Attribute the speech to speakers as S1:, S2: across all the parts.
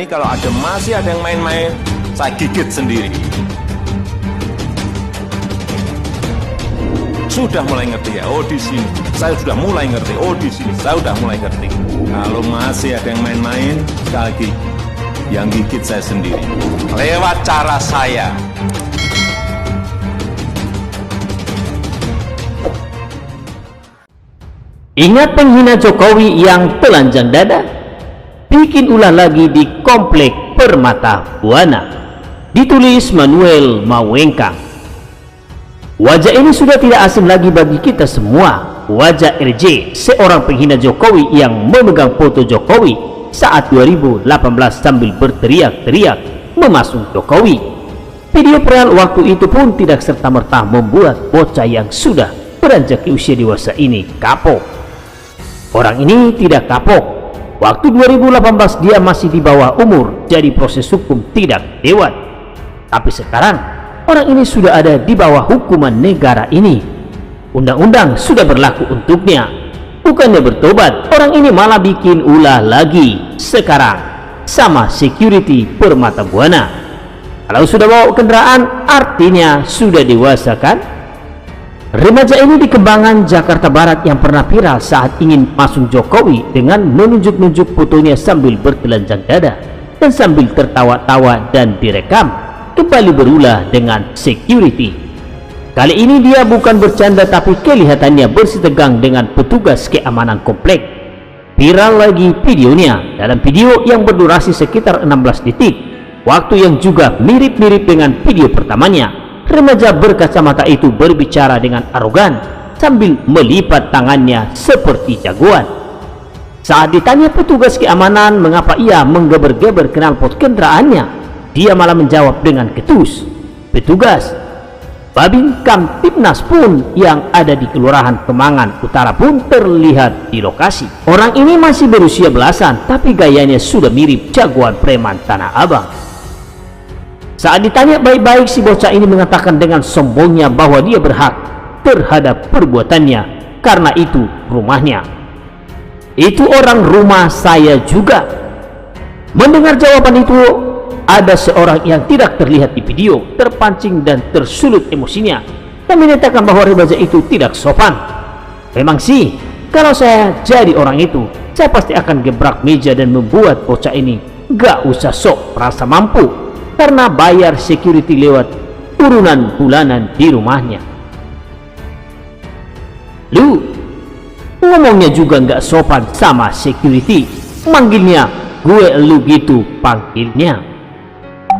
S1: Kalau masih ada yang main-main, saya gigit sendiri. Sudah mulai ngerti ya, oh di sini. Saya sudah mulai ngerti, oh di sini. Saya sudah mulai ngerti. Kalau masih ada yang main-main, sekali lagi, yang gigit saya sendiri. Lewat cara saya.
S2: Ingat penghina Jokowi yang telanjang dada? Bikin ulah lagi di Komplek Permata Buana. Ditulis Manuel Mawengkang. Wajah ini sudah tidak asing lagi bagi kita semua. Wajah RJ, seorang penghina Jokowi yang memegang foto Jokowi saat 2018 sambil berteriak-teriak memasung Jokowi. Video viral waktu itu pun tidak serta-merta membuat bocah yang sudah beranjak usia dewasa ini kapok. Orang ini tidak kapok. Waktu 2018 dia masih di bawah umur, jadi proses hukum tidak lewat. Tapi sekarang orang ini sudah ada di bawah hukuman negara ini. Undang-undang sudah berlaku untuknya. Bukannya bertobat, orang ini malah bikin ulah lagi. Sekarang sama security Permata Buana. Kalau sudah bawa kendaraan, artinya sudah dewasa kan? Remaja ini di Kembangan, Jakarta Barat yang pernah viral saat ingin masuk Jokowi dengan menunjuk-nunjuk fotonya sambil bertelanjang dada dan sambil tertawa-tawa dan direkam, kembali berulah dengan security. Kali ini dia bukan bercanda tapi kelihatannya bersitegang dengan petugas keamanan komplek. Viral lagi videonya. Dalam video yang berdurasi sekitar 16 detik, waktu yang juga mirip-mirip dengan video pertamanya, remaja berkacamata itu berbicara dengan arogan sambil melipat tangannya seperti jagoan. Saat ditanya petugas keamanan mengapa ia menggeber-geber knalpot kendaraannya, dia malah menjawab dengan ketus. Petugas Babin Kamtibnas pun yang ada di Kelurahan Kembangan Utara pun terlihat di lokasi. Orang ini masih berusia belasan, tapi gayanya sudah mirip jagoan preman Tanah Abang. Saat ditanya baik-baik, si bocah ini mengatakan dengan sombongnya bahwa dia berhak terhadap perbuatannya karena itu rumahnya. Itu orang rumah saya juga. Mendengar jawaban itu, ada seorang yang tidak terlihat di video terpancing dan tersulut emosinya dan menyatakan bahwa remaja itu tidak sopan. Memang sih, kalau saya jadi orang itu, saya pasti akan gebrak meja dan membuat bocah ini gak usah sok merasa mampu karena bayar security lewat urunan bulanan di rumahnya. Lu ngomongnya juga nggak sopan sama security, manggilnya gue lu gitu panggilnya.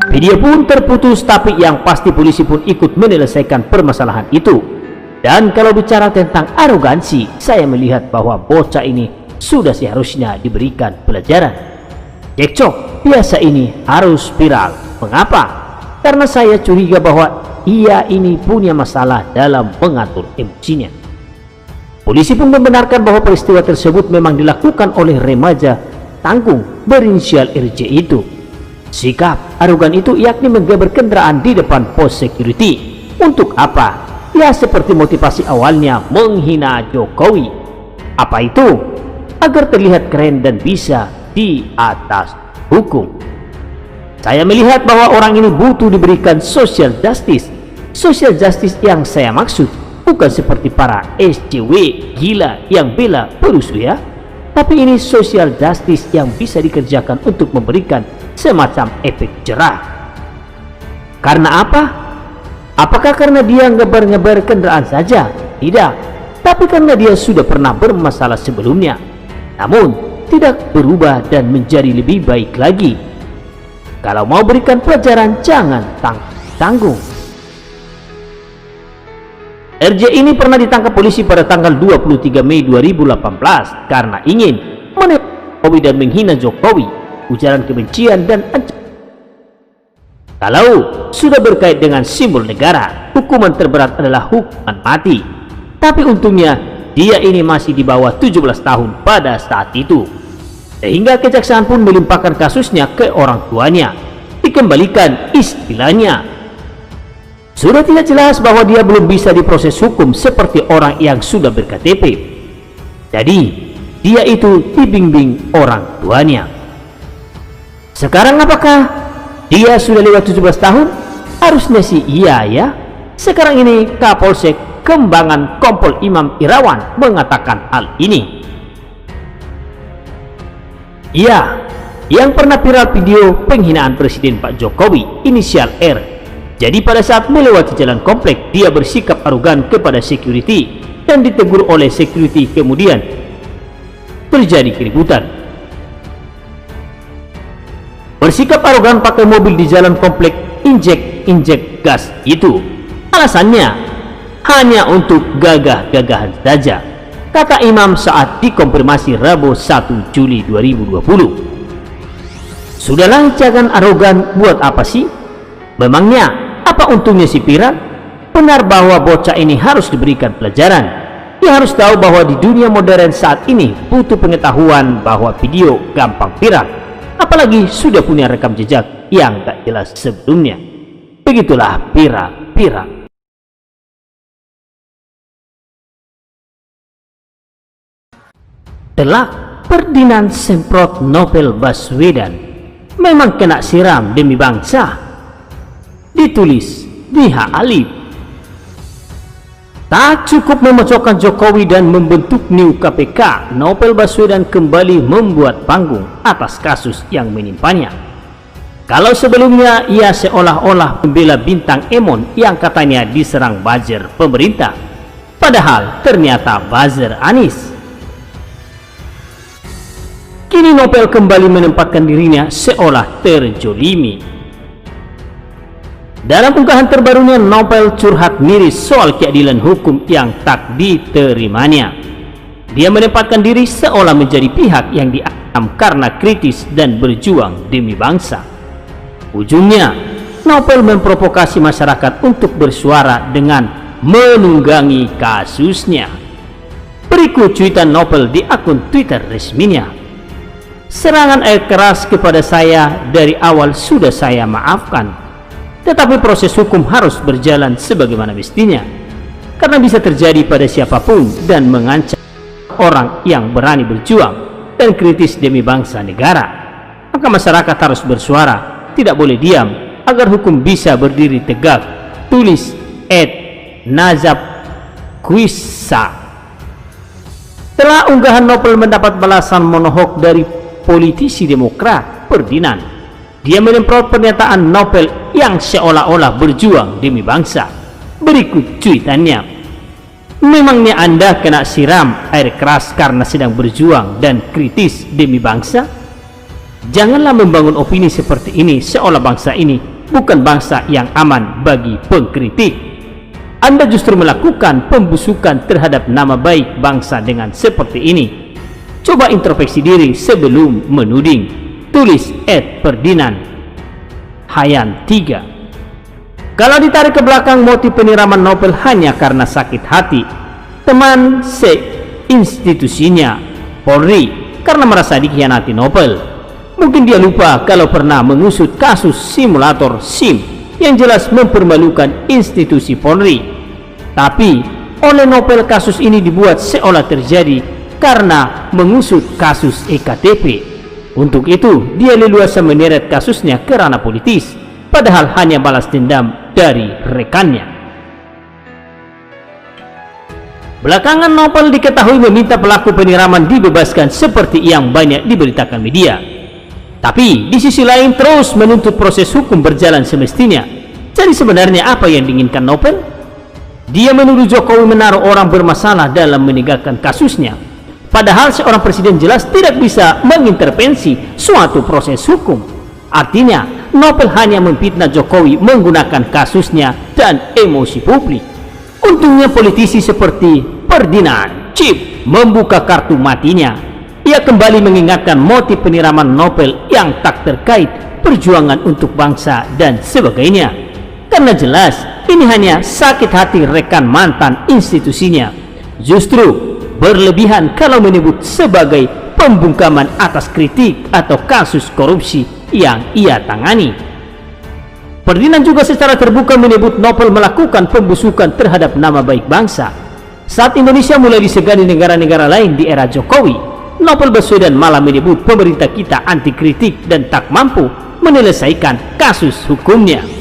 S2: Video pun terputus, tapi yang pasti polisi pun ikut menyelesaikan permasalahan itu. Dan kalau bicara tentang arogansi, saya melihat bahwa bocah ini sudah seharusnya diberikan pelajaran. Cekcok biasa ini harus viral. Mengapa? Karena saya curiga bahwa ia ini punya masalah dalam mengatur emosinya. Polisi pun membenarkan bahwa peristiwa tersebut memang dilakukan oleh remaja tanggung berinisial RJ itu. Sikap arogan itu yakni menggeber kendaraan di depan pos security. Untuk apa? Ya seperti motivasi awalnya menghina Jokowi. Apa itu? Agar terlihat keren dan bisa di atas hukum. Saya melihat bahwa orang ini butuh diberikan social justice. Social justice yang saya maksud bukan seperti para SJW gila yang bela perusuh ya, tapi ini social justice yang bisa dikerjakan untuk memberikan semacam efek jerah. Karena apa? Apakah karena dia ngebar-ngebar kendaraan saja? Tidak, tapi karena dia sudah pernah bermasalah sebelumnya, namun tidak berubah dan menjadi lebih baik lagi. Kalau mau berikan pelajaran, jangan tanggung. RJ ini pernah ditangkap polisi pada tanggal 23 Mei 2018 karena ingin menembak Jokowi dan menghina Jokowi, ujaran kebencian dan ancaman. Kalau sudah berkait dengan simbol negara, hukuman terberat adalah hukuman mati. Tapi untungnya dia ini masih di bawah 17 tahun pada saat itu, sehingga kejaksaan pun melimpahkan kasusnya ke orang tuanya, dikembalikan istilahnya. Sudah tidak jelas bahwa dia belum bisa diproses hukum seperti orang yang sudah ber-KTP. Jadi dia itu dibimbing orang tuanya. Sekarang apakah dia sudah lewat 17 tahun? Harusnya sih iya ya. Sekarang ini Kapolsek Kembangan Kompol Imam Irawan mengatakan hal ini. Ia yang pernah viral video penghinaan Presiden Pak Jokowi, inisial R. Jadi pada saat melewati jalan komplek, dia bersikap arogan kepada security dan ditegur oleh security, kemudian terjadi keributan. Bersikap arogan pakai mobil di jalan komplek, injek gas itu. Alasannya hanya untuk gagah-gagahan saja, kata Imam saat dikonfirmasi Rabu 1 Juli 2020. Sudahlah, jangan arogan, buat apa sih? Memangnya apa untungnya si viral? Benar bahwa bocah ini harus diberikan pelajaran. Dia harus tahu bahwa di dunia modern saat ini butuh pengetahuan bahwa video gampang viral, apalagi sudah punya rekam jejak yang tak jelas sebelumnya. Begitulah viral. Telak Ferdinand semprot Novel Baswedan, memang kena siram demi bangsa. Ditulis Niha Alif. Tak cukup memojokkan Jokowi dan membentuk new KPK, Novel Baswedan kembali membuat panggung atas kasus yang menimpanya. Kalau sebelumnya ia seolah-olah membela bintang Emon yang katanya diserang buzzer pemerintah, padahal ternyata buzzer Anies. Kini Novel kembali menempatkan dirinya seolah terjolimi. Dalam unggahan terbarunya, Novel curhat miris soal keadilan hukum yang tak diterimanya. Dia menempatkan diri seolah menjadi pihak yang diancam karena kritis dan berjuang demi bangsa. Ujungnya, Novel memprovokasi masyarakat untuk bersuara dengan menunggangi kasusnya. Berikut cuitan Novel di akun Twitter resminya. Serangan air keras kepada saya dari awal sudah saya maafkan, tetapi proses hukum harus berjalan sebagaimana mestinya, karena bisa terjadi pada siapapun dan mengancam orang yang berani berjuang dan kritis demi bangsa negara. Maka masyarakat harus bersuara, tidak boleh diam, agar hukum bisa berdiri tegak. Tulis Nazab Kuisa. Setelah unggahan Novel mendapat balasan monohok dari politisi Demokrat Ferdinand, dia menyemprot pernyataan Novel yang seolah-olah berjuang demi bangsa. Berikut cuitannya. Memangnya Anda kena siram air keras karena sedang berjuang dan kritis demi bangsa? Janganlah membangun opini seperti ini seolah bangsa ini bukan bangsa yang aman bagi pengkritik. Anda justru melakukan pembusukan terhadap nama baik bangsa dengan seperti ini. Coba introspeksi diri sebelum menuding. Tulis Ferdinand Hayan 3. Kalau ditarik ke belakang, motif penyiraman Novel hanya karena sakit hati teman se-institusinya Polri karena merasa dikhianati Novel. Mungkin dia lupa kalau pernah mengusut kasus simulator SIM yang jelas mempermalukan institusi Polri. Tapi oleh Novel kasus ini dibuat seolah terjadi karena mengusut kasus EKTP. Untuk itu dia leluasa menyeret kasusnya ke ranah politis, padahal hanya balas dendam dari rekannya. Belakangan Novel diketahui meminta pelaku penyiraman dibebaskan seperti yang banyak diberitakan media. Tapi di sisi lain terus menuntut proses hukum berjalan semestinya. Jadi sebenarnya apa yang diinginkan Novel? Dia menuduh Jokowi menaruh orang bermasalah dalam menegakkan kasusnya. Padahal seorang presiden jelas tidak bisa mengintervensi suatu proses hukum. Artinya, Novel hanya memfitnah Jokowi menggunakan kasusnya dan emosi publik. Untungnya politisi seperti Ferdinand Chip membuka kartu matinya. Ia kembali mengingatkan motif penyiraman Novel yang tak terkait perjuangan untuk bangsa dan sebagainya. Karena jelas ini hanya sakit hati rekan mantan institusinya. Justru berlebihan kalau menyebut sebagai pembungkaman atas kritik atau kasus korupsi yang ia tangani. Ferdinand juga secara terbuka menyebut Novel melakukan pembusukan terhadap nama baik bangsa. Saat Indonesia mulai disegani negara-negara lain di era Jokowi, Novel Baswedan malah menyebut pemerintah kita anti kritik dan tak mampu menyelesaikan kasus hukumnya.